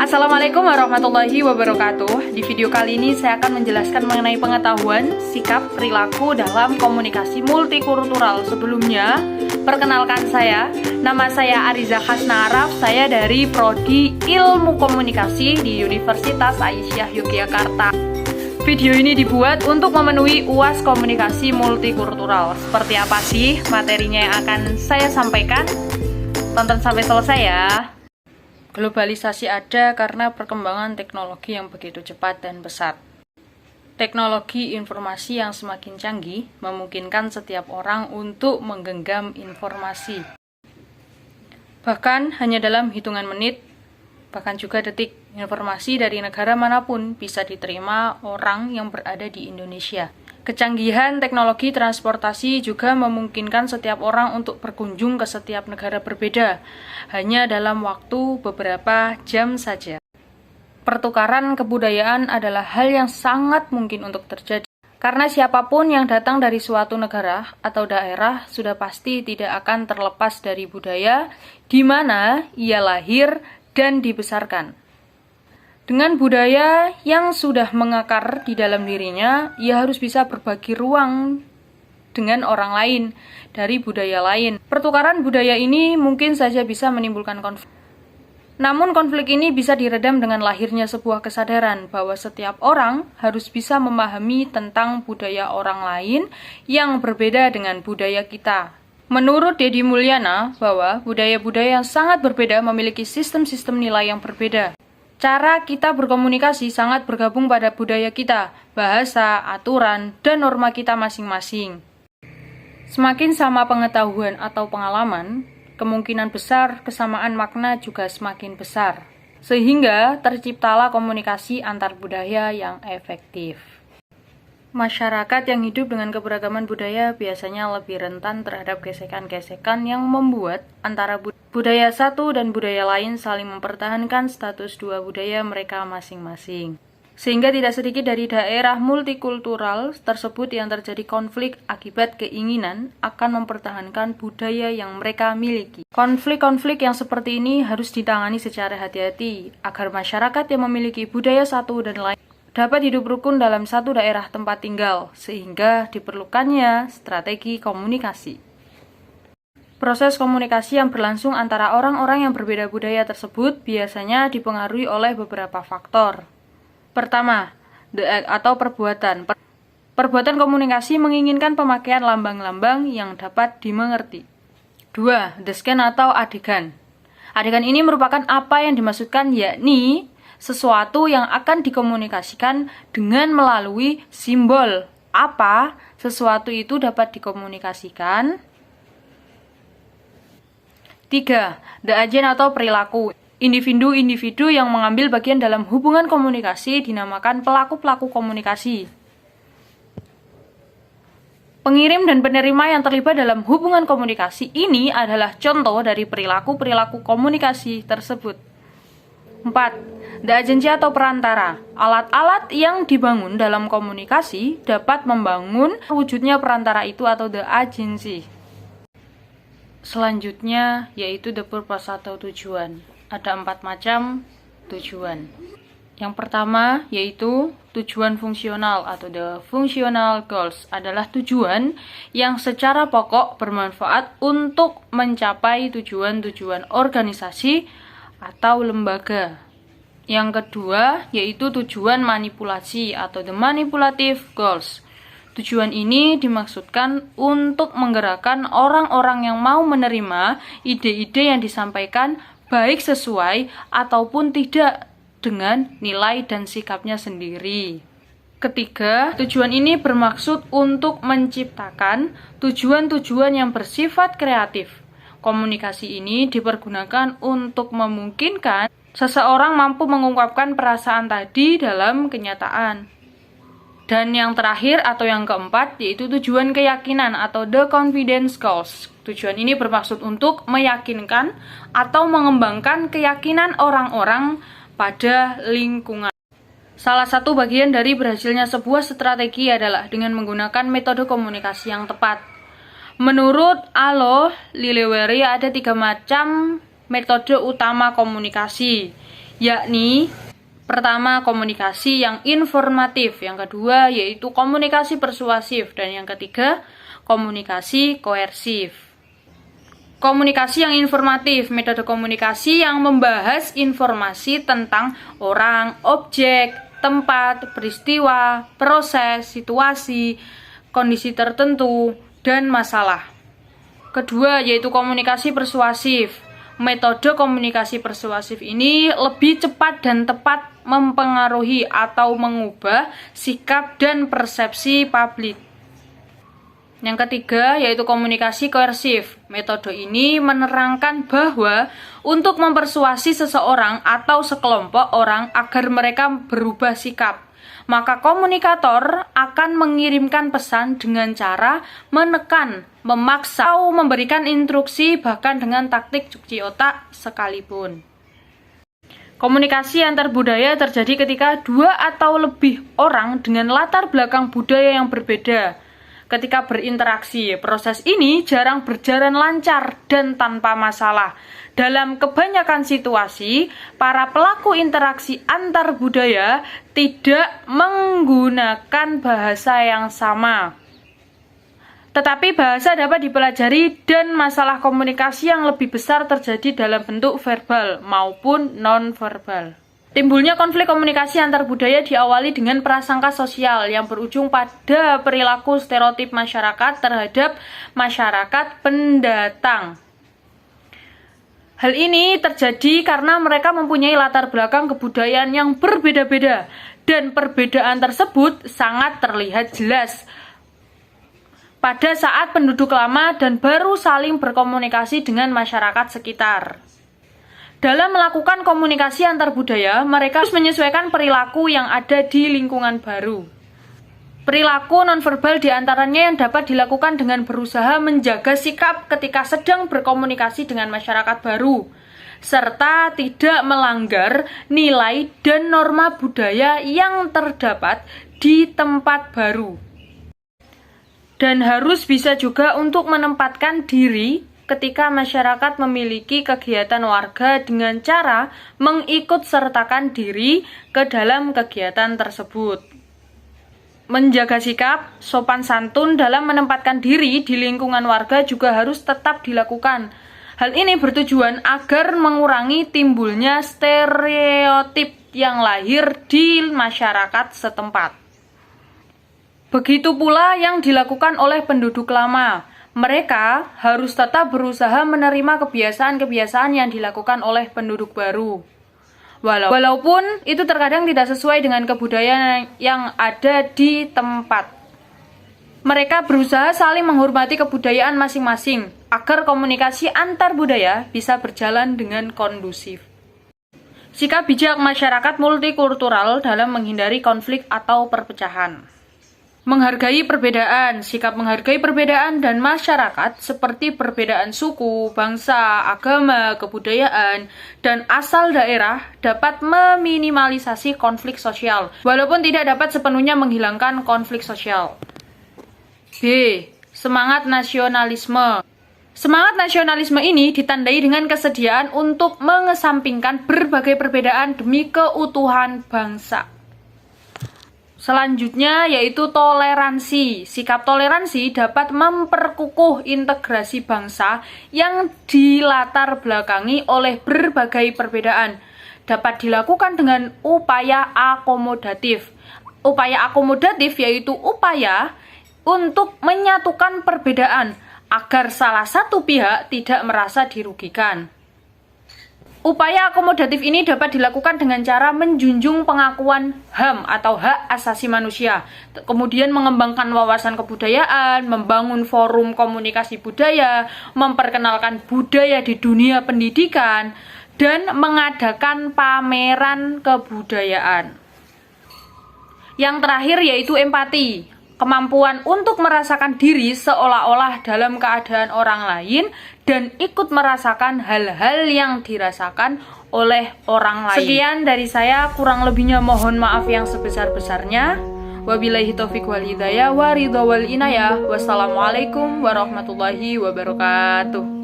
Assalamualaikum warahmatullahi wabarakatuh. Di video kali ini saya akan menjelaskan mengenai pengetahuan, sikap, perilaku dalam komunikasi multikultural. Sebelumnya, perkenalkan nama saya Ariza Hasna Araf. Saya dari Prodi Ilmu Komunikasi di Universitas Aisyah Yogyakarta. Video ini dibuat untuk memenuhi UAS Komunikasi Multikultural. Seperti apa sih materinya yang akan saya sampaikan? Tonton sampai selesai ya. Globalisasi ada karena perkembangan teknologi yang begitu cepat dan pesat. Teknologi informasi yang semakin canggih memungkinkan setiap orang untuk menggenggam informasi. Bahkan hanya dalam hitungan menit, bahkan juga detik, informasi dari negara manapun bisa diterima orang yang berada di Indonesia. Kecanggihan teknologi transportasi juga memungkinkan setiap orang untuk berkunjung ke setiap negara berbeda, hanya dalam waktu beberapa jam saja. Pertukaran kebudayaan adalah hal yang sangat mungkin untuk terjadi, karena siapapun yang datang dari suatu negara atau daerah sudah pasti tidak akan terlepas dari budaya di mana ia lahir dan dibesarkan. Dengan budaya yang sudah mengakar di dalam dirinya, ia harus bisa berbagi ruang dengan orang lain dari budaya lain. Pertukaran budaya ini mungkin saja bisa menimbulkan konflik. Namun konflik ini bisa diredam dengan lahirnya sebuah kesadaran bahwa setiap orang harus bisa memahami tentang budaya orang lain yang berbeda dengan budaya kita. Menurut Deddy Mulyana, bahwa budaya-budaya yang sangat berbeda memiliki sistem-sistem nilai yang berbeda. Cara kita berkomunikasi sangat bergabung pada budaya kita, bahasa, aturan, dan norma kita masing-masing. Semakin sama pengetahuan atau pengalaman, kemungkinan besar kesamaan makna juga semakin besar, sehingga terciptalah komunikasi antar budaya yang efektif. Masyarakat yang hidup dengan keberagaman budaya biasanya lebih rentan terhadap gesekan-gesekan yang membuat antara budaya satu dan budaya lain saling mempertahankan status dua budaya mereka masing-masing. Sehingga tidak sedikit dari daerah multikultural tersebut yang terjadi konflik akibat keinginan akan mempertahankan budaya yang mereka miliki. Konflik-konflik yang seperti ini harus ditangani secara hati-hati agar masyarakat yang memiliki budaya satu dan lain dapat hidup rukun dalam satu daerah tempat tinggal, sehingga diperlukannya strategi komunikasi. Proses komunikasi yang berlangsung antara orang-orang yang berbeda budaya tersebut biasanya dipengaruhi oleh beberapa faktor. Pertama, the act atau perbuatan. Perbuatan komunikasi menginginkan pemakaian lambang-lambang yang dapat dimengerti. 2. The scan atau adegan. Adegan ini merupakan apa yang dimaksudkan, yakni sesuatu yang akan dikomunikasikan dengan melalui simbol. Apa sesuatu itu dapat dikomunikasikan? 3. The agent atau perilaku. Individu-individu yang mengambil bagian dalam hubungan komunikasi dinamakan pelaku-pelaku komunikasi. Pengirim dan penerima yang terlibat dalam hubungan komunikasi ini adalah contoh dari perilaku-perilaku komunikasi tersebut. 4. The agency atau perantara. Alat-alat yang dibangun dalam komunikasi dapat membangun wujudnya perantara itu atau the agency. Selanjutnya yaitu the purpose atau tujuan. Ada 4 macam tujuan. Yang pertama yaitu tujuan fungsional atau the functional goals adalah tujuan yang secara pokok bermanfaat untuk mencapai tujuan-tujuan organisasi atau lembaga. Yang kedua yaitu tujuan manipulasi atau the manipulative goals. Tujuan ini dimaksudkan untuk menggerakkan orang-orang yang mau menerima ide-ide yang disampaikan baik sesuai ataupun tidak dengan nilai dan sikapnya sendiri. Ketiga, tujuan ini bermaksud untuk menciptakan tujuan-tujuan yang bersifat kreatif. Komunikasi ini dipergunakan untuk memungkinkan seseorang mampu mengungkapkan perasaan tadi dalam kenyataan. Dan yang terakhir atau yang keempat yaitu tujuan keyakinan atau the confidence goals. Tujuan ini bermaksud untuk meyakinkan atau mengembangkan keyakinan orang-orang pada lingkungan. Salah satu bagian dari berhasilnya sebuah strategi adalah dengan menggunakan metode komunikasi yang tepat. Menurut Aloh Lillewary ada 3 macam metode utama komunikasi, yakni pertama komunikasi yang informatif, yang kedua yaitu komunikasi persuasif, dan yang ketiga komunikasi koersif. Komunikasi yang informatif, metode komunikasi yang membahas informasi tentang orang, objek, tempat, peristiwa, proses, situasi, kondisi tertentu, dan masalah. Kedua yaitu komunikasi persuasif. Metode komunikasi persuasif ini lebih cepat dan tepat mempengaruhi atau mengubah sikap dan persepsi publik. Yang ketiga yaitu komunikasi koersif. Metode ini menerangkan bahwa untuk mempersuasi seseorang atau sekelompok orang agar mereka berubah sikap, maka komunikator akan mengirimkan pesan dengan cara menekan, memaksa, atau memberikan instruksi, bahkan dengan taktik cuci otak sekalipun. Komunikasi antar budaya terjadi ketika dua atau lebih orang dengan latar belakang budaya yang berbeda. Ketika berinteraksi, proses ini jarang berjalan lancar dan tanpa masalah. Dalam kebanyakan situasi, para pelaku interaksi antar budaya tidak menggunakan bahasa yang sama. Tetapi bahasa dapat dipelajari dan masalah komunikasi yang lebih besar terjadi dalam bentuk verbal maupun non-verbal. Timbulnya konflik komunikasi antar budaya diawali dengan prasangka sosial yang berujung pada perilaku stereotip masyarakat terhadap masyarakat pendatang. Hal ini terjadi karena mereka mempunyai latar belakang kebudayaan yang berbeda-beda, dan perbedaan tersebut sangat terlihat jelas pada saat penduduk lama dan baru saling berkomunikasi dengan masyarakat sekitar. Dalam melakukan komunikasi antar budaya, mereka harus menyesuaikan perilaku yang ada di lingkungan baru. Perilaku nonverbal diantaranya yang dapat dilakukan dengan berusaha menjaga sikap ketika sedang berkomunikasi dengan masyarakat baru, serta tidak melanggar nilai dan norma budaya yang terdapat di tempat baru. Dan harus bisa juga untuk menempatkan diri ketika masyarakat memiliki kegiatan warga dengan cara mengikut sertakan diri ke dalam kegiatan tersebut. Menjaga sikap, sopan santun dalam menempatkan diri di lingkungan warga juga harus tetap dilakukan. Hal ini bertujuan agar mengurangi timbulnya stereotip yang lahir di masyarakat setempat. Begitu pula yang dilakukan oleh penduduk lama. Mereka harus tetap berusaha menerima kebiasaan-kebiasaan yang dilakukan oleh penduduk baru. Walaupun itu terkadang tidak sesuai dengan kebudayaan yang ada di tempat. Mereka berusaha saling menghormati kebudayaan masing-masing agar komunikasi antar budaya bisa berjalan dengan kondusif. Sikap bijak masyarakat multikultural dalam menghindari konflik atau perpecahan. Menghargai perbedaan, sikap menghargai perbedaan dan masyarakat seperti perbedaan suku, bangsa, agama, kebudayaan, dan asal daerah dapat meminimalisasi konflik sosial, walaupun tidak dapat sepenuhnya menghilangkan konflik sosial. B. Semangat nasionalisme. Semangat nasionalisme ini ditandai dengan kesediaan untuk mengesampingkan berbagai perbedaan demi keutuhan bangsa. Selanjutnya yaitu toleransi. Sikap toleransi dapat memperkukuh integrasi bangsa yang dilatar belakangi oleh berbagai perbedaan. Dapat dilakukan dengan upaya akomodatif. Upaya akomodatif yaitu upaya untuk menyatukan perbedaan agar salah satu pihak tidak merasa dirugikan. Upaya akomodatif ini dapat dilakukan dengan cara menjunjung pengakuan HAM atau hak asasi manusia, kemudian mengembangkan wawasan kebudayaan, membangun forum komunikasi budaya, memperkenalkan budaya di dunia pendidikan, dan mengadakan pameran kebudayaan. Yang terakhir yaitu empati. Kemampuan untuk merasakan diri seolah-olah dalam keadaan orang lain dan ikut merasakan hal-hal yang dirasakan oleh orang lain. Sekian dari saya, kurang lebihnya mohon maaf yang sebesar-besarnya. Wabillahi taufiq wal hidayah wa ridha wal inayah. Wassalamualaikum warahmatullahi wabarakatuh.